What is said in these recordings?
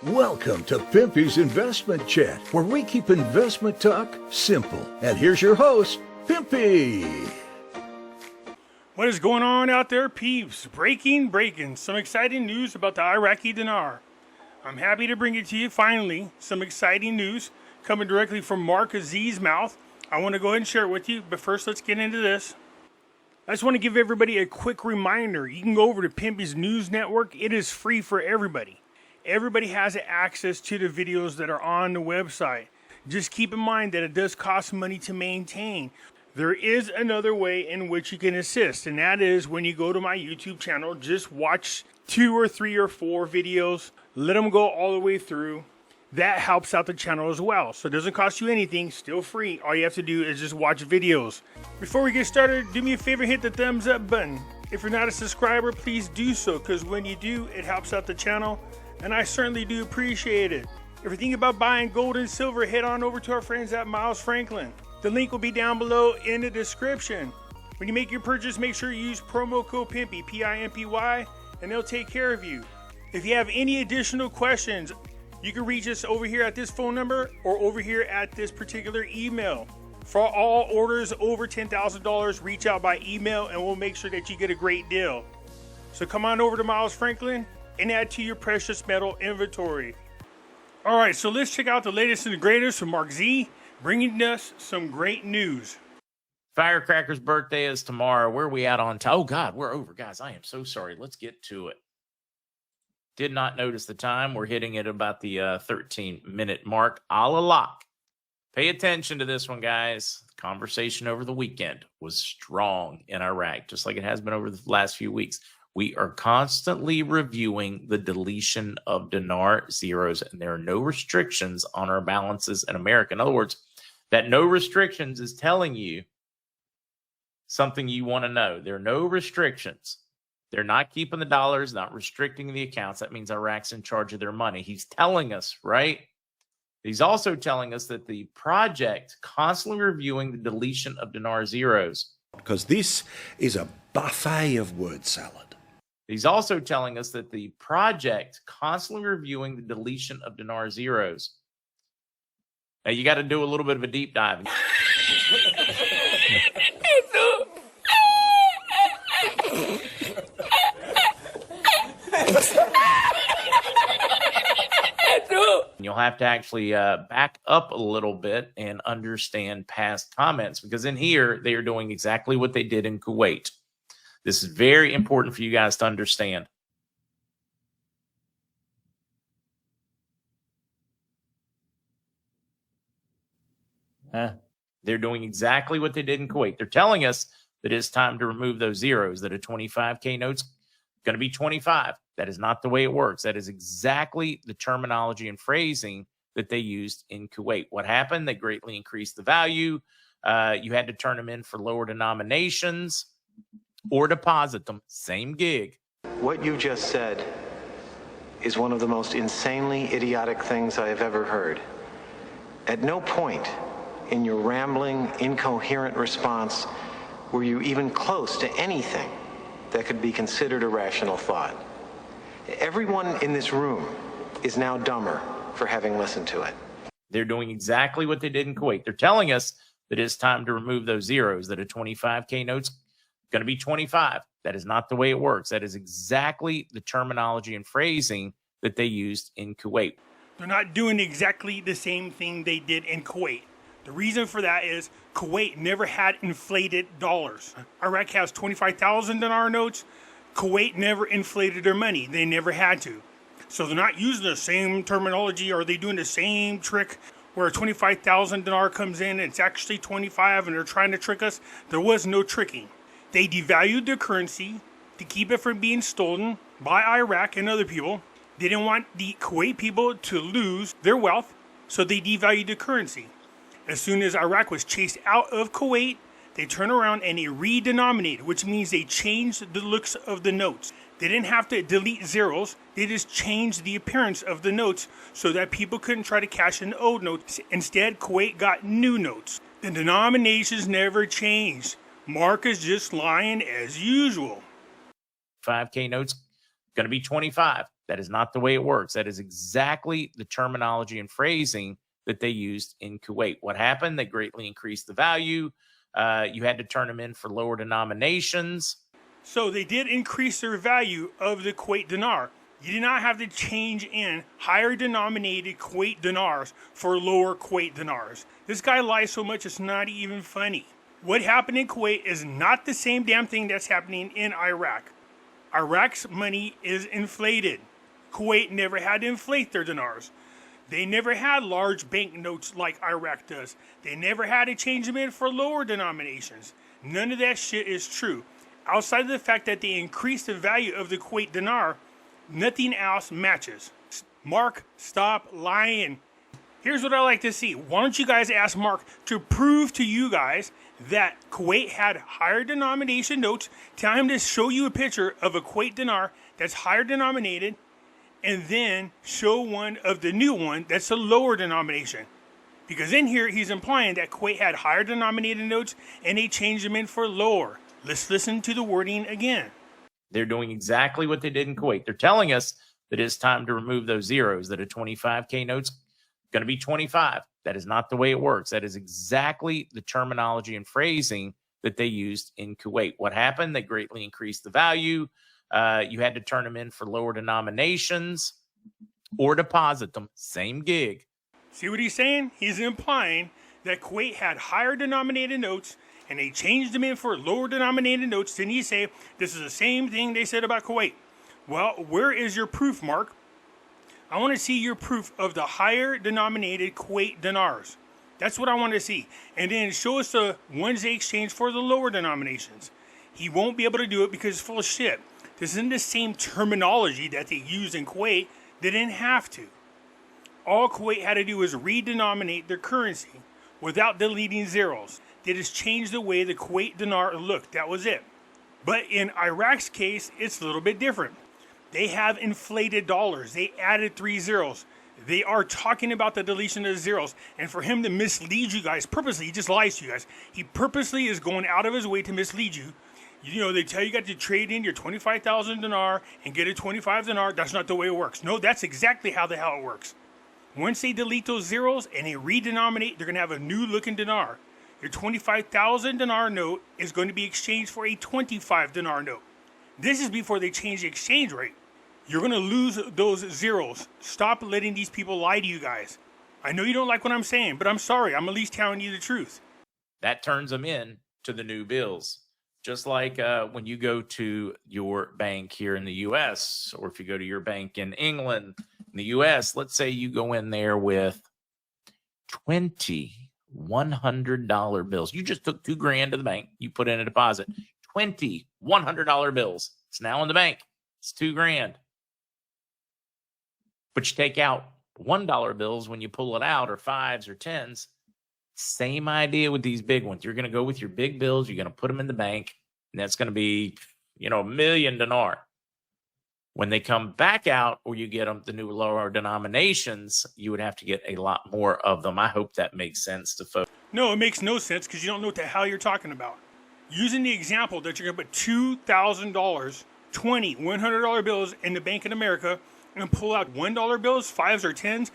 Welcome to Pimpy's Investment Chat, where we keep investment talk simple. And here's your host, Pimpy. What is going on out there, peeps? Breaking. Some exciting news about the Iraqi dinar. I'm happy to bring it to you finally. Some exciting news coming directly from Mark Aziz's mouth. I want to go ahead and share it with you, but first let's get into this. I just want to give everybody a quick reminder. You can go over to Pimpy's News Network. It is free for everybody. Everybody has access to the videos that are on the website. Just keep in mind that it does cost money to maintain. There is another way in which you can assist, and that is when you go to my YouTube channel, just watch 2 or 3 or 4 videos. Let them go all the way through. That helps out the channel as well. So it doesn't cost you anything, still free. All you have to do is just watch videos. Before we get started, do me a favor, hit the thumbs up button. If you're not a subscriber, please do so, because when you do, it helps out the channel. And I certainly do appreciate it. If you're thinking about buying gold and silver, head on over to our friends at Miles Franklin. The link will be down below in the description. When you make your purchase, make sure you use promo code PIMPY, P-I-M-P-Y, and they'll take care of you. If you have any additional questions, you can reach us over here at this phone number or over here at this particular email. For all orders over $10,000, reach out by email and we'll make sure that you get a great deal. So come on over to Miles Franklin and add to your precious metal inventory. All right, so let's check out the latest and the greatest from Mark Z, bringing us some great news. Firecracker's birthday is tomorrow. Where are we at on time? Oh, God, we're over. Guys, I am so sorry. Let's get to it. Did not notice the time. We're hitting at about the 13-minute mark. A la lock. Pay attention to this one, guys. The conversation over the weekend was strong in Iraq, just like it has been over the last few weeks. We are constantly reviewing the deletion of dinar zeros, and there are no restrictions on our balances in America. In other words, that no restrictions is telling you something you want to know. There are no restrictions. They're not keeping the dollars, not restricting the accounts. That means Iraq's in charge of their money. He's telling us, right? He's also telling us that the project constantly reviewing the deletion of dinar zeros. Because this is a buffet of word salad. He's also telling us that the project constantly reviewing the deletion of dinar zeros. Now, you got to do a little bit of a deep dive. You'll have to actually back up a little bit and understand past comments, because in here, they are doing exactly what they did in Kuwait. This is very important for you guys to understand. They're doing exactly what they did in Kuwait. They're telling us that it's time to remove those zeros, that a 25K note's going to be 25. That is not the way it works. That is exactly the terminology and phrasing that they used in Kuwait. What happened? They greatly increased the value. You had to turn them in for lower denominations or deposit them. Same gig. What you just said is one of the most insanely idiotic things I have ever heard. At no point in your rambling, incoherent response were you even close to anything that could be considered a rational thought. Everyone in this room is now dumber for having listened to it. They're doing exactly what they did in Kuwait. They're telling us that it's time to remove those zeros, that a 25K note's going to be 25. That is not the way it works. That is exactly the terminology and phrasing that they used in Kuwait. They're not doing exactly the same thing they did in Kuwait. The reason for that is Kuwait never had inflated dollars. Iraq has 25,000 dinar notes. Kuwait never inflated their money. They never had to. So they're not using the same terminology. Or are they doing the same trick where 25,000 dinar comes in, it's actually 25 and they're trying to trick us? There was no tricking. They devalued their currency to keep it from being stolen by Iraq and other people. They didn't want the Kuwait people to lose their wealth, so they devalued the currency. As soon as Iraq was chased out of Kuwait, they turned around and they redenominated, which means they changed the looks of the notes. They didn't have to delete zeros. They just changed the appearance of the notes so that people couldn't try to cash in old notes. Instead, Kuwait got new notes. The denominations never changed. Mark is just lying as usual. 5K notes going to be 25. That is not the way it works. That is exactly the terminology and phrasing that they used in Kuwait. What happened? They greatly increased the value. You had to turn them in for lower denominations. So they did increase their value of the Kuwait dinar. You did not have to change in higher denominated Kuwait dinars for lower Kuwait dinars. This guy lies so much it's not even funny. What happened in Kuwait is not the same damn thing that's happening in Iraq. Iraq's money is inflated. Kuwait never had to inflate their dinars. They never had large banknotes like Iraq does. They never had to change them in for lower denominations. None of that shit is true. Outside of the fact that they increased the value of the Kuwait dinar, nothing else matches. Mark, stop lying. Here's what I like to see. Why don't you guys ask Mark to prove to you guys that Kuwait had higher denomination notes? Tell him to show you a picture of a Kuwait dinar that's higher denominated, and then show one of the new one that's a lower denomination. Because in here, he's implying that Kuwait had higher denominated notes and they changed them in for lower. Let's listen to the wording again. They're doing exactly what they did in Kuwait. They're telling us that it's time to remove those zeros, that a 25K note's going to be 25. That is not the way it works. That is exactly the terminology and phrasing that they used in Kuwait. What happened? They greatly increased the value. You had to turn them in for lower denominations or deposit them. Same gig. See what he's saying? He's implying that Kuwait had higher denominated notes and they changed them in for lower denominated notes. Then you say, this is the same thing they said about Kuwait. Well, where is your proof, Mark? I want to see your proof of the higher denominated Kuwait dinars. That's what I want to see. And then show us the ones they exchanged for the lower denominations. He won't be able to do it because it's full of shit. This isn't the same terminology that they use in Kuwait. They didn't have to. All Kuwait had to do was redenominate their currency without deleting zeros. They just changed the way the Kuwait dinar looked. That was it. But in Iraq's case, it's a little bit different. They have inflated dollars. They added 3 zeros. They are talking about the deletion of zeros. And for him to mislead you guys purposely, he just lies to you guys. He purposely is going out of his way to mislead you. You know, they tell you got to trade in your 25,000 dinar and get a 25 dinar. That's not the way it works. No, that's exactly how the hell it works. Once they delete those zeros and they redenominate, they're going to have a new looking dinar. Your 25,000 dinar note is going to be exchanged for a 25 dinar note. This is before they change the exchange rate. You're going to lose those zeros. Stop letting these people lie to you guys. I know you don't like what I'm saying, but I'm sorry. I'm at least telling you the truth. That turns them in to the new bills. Just like when you go to your bank here in the U.S., or if you go to your bank in England, in the U.S., let's say you go in there with 20 $100 bills. You just took $2,000 to the bank. You put in a deposit. 20 $100 bills. It's now in the bank. It's $2,000. But you take out $1 bills when you pull it out, or 5s or 10s. Same idea with these big ones. You're going to go with your big bills. You're going to put them in the bank, and that's going to be, $1 million dinar. When they come back out, or you get them the new lower denominations, you would have to get a lot more of them. I hope that makes sense to folks. No, it makes no sense because you don't know what the hell you're talking about. Using the example that you're going to put $2,000, 20 $100 bills in the Bank in America and pull out $1 bills, 5s or 10s,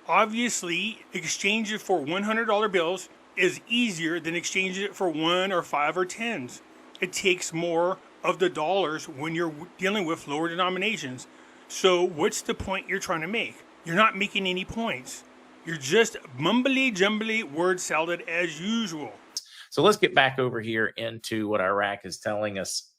obviously exchange it for $100 bills is easier than exchanging it for 1 or 5 or 10s. It takes more of the dollars when you're dealing with lower denominations. So what's the point you're trying to make? You're not making any points. You're just mumbly-jumbly word salad as usual. So let's get back over here into what Iraq is telling us.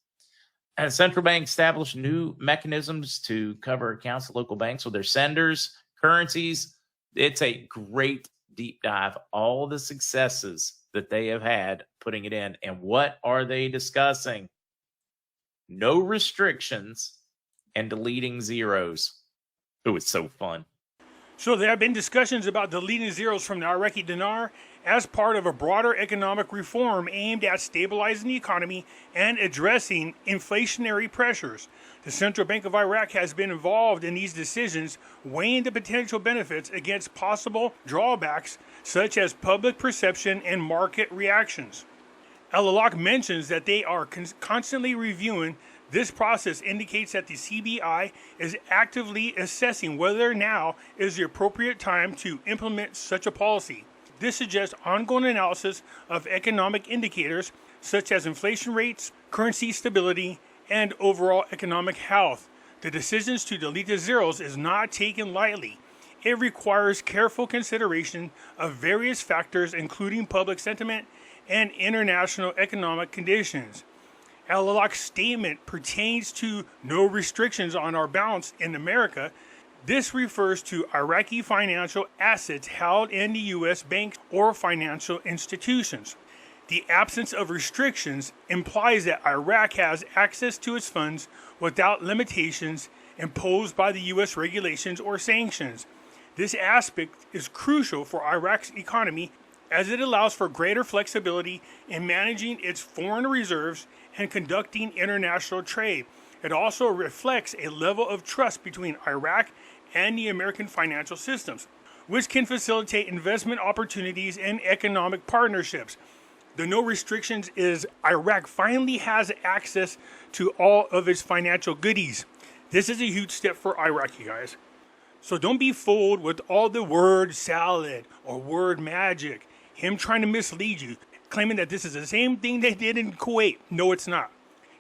And central bank established new mechanisms to cover accounts of local banks with their senders, currencies. It's a great deep dive. All the successes that they have had putting it in. And what are they discussing? No restrictions and deleting zeros. Oh, it's so fun. So there have been discussions about deleting zeros from the Iraqi dinar as part of a broader economic reform aimed at stabilizing the economy and addressing inflationary pressures. The Central Bank of Iraq has been involved in these decisions, weighing the potential benefits against possible drawbacks such as public perception and market reactions. Al-Alaq mentions that they are constantly reviewing. This process indicates that the CBI is actively assessing whether now is the appropriate time to implement such a policy. This suggests ongoing analysis of economic indicators such as inflation rates, currency stability, and overall economic health. The decisions to delete the zeros is not taken lightly. It requires careful consideration of various factors, including public sentiment and international economic conditions. Al-Alaq's statement pertains to no restrictions on our balance in America. This refers to Iraqi financial assets held in the U.S. banks or financial institutions. The absence of restrictions implies that Iraq has access to its funds without limitations imposed by the U.S. regulations or sanctions. This aspect is crucial for Iraq's economy as it allows for greater flexibility in managing its foreign reserves and conducting international trade. It also reflects a level of trust between Iraq and the American financial systems, which can facilitate investment opportunities and economic partnerships. The no restrictions is Iraq finally has access to all of its financial goodies. This is a huge step for Iraq, you guys. So don't be fooled with all the word salad or word magic. Him trying to mislead you, claiming that this is the same thing they did in Kuwait. No, it's not.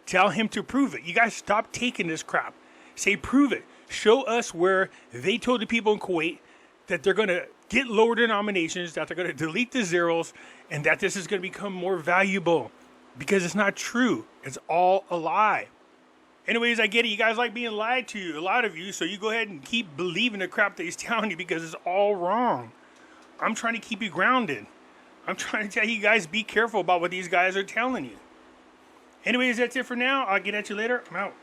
Tell him to prove it. You guys stop taking this crap. Say, prove it. Show us where they told the people in Kuwait that they're going to get lower denominations, that they're going to delete the zeros, and that this is going to become more valuable. Because it's not true. It's all a lie. Anyways, I get it. You guys like being lied to, a lot of you, so you go ahead and keep believing the crap that he's telling you because it's all wrong. I'm trying to keep you grounded. I'm trying to tell you guys, be careful about what these guys are telling you. Anyways, that's it for now. I'll get at you later. I'm out.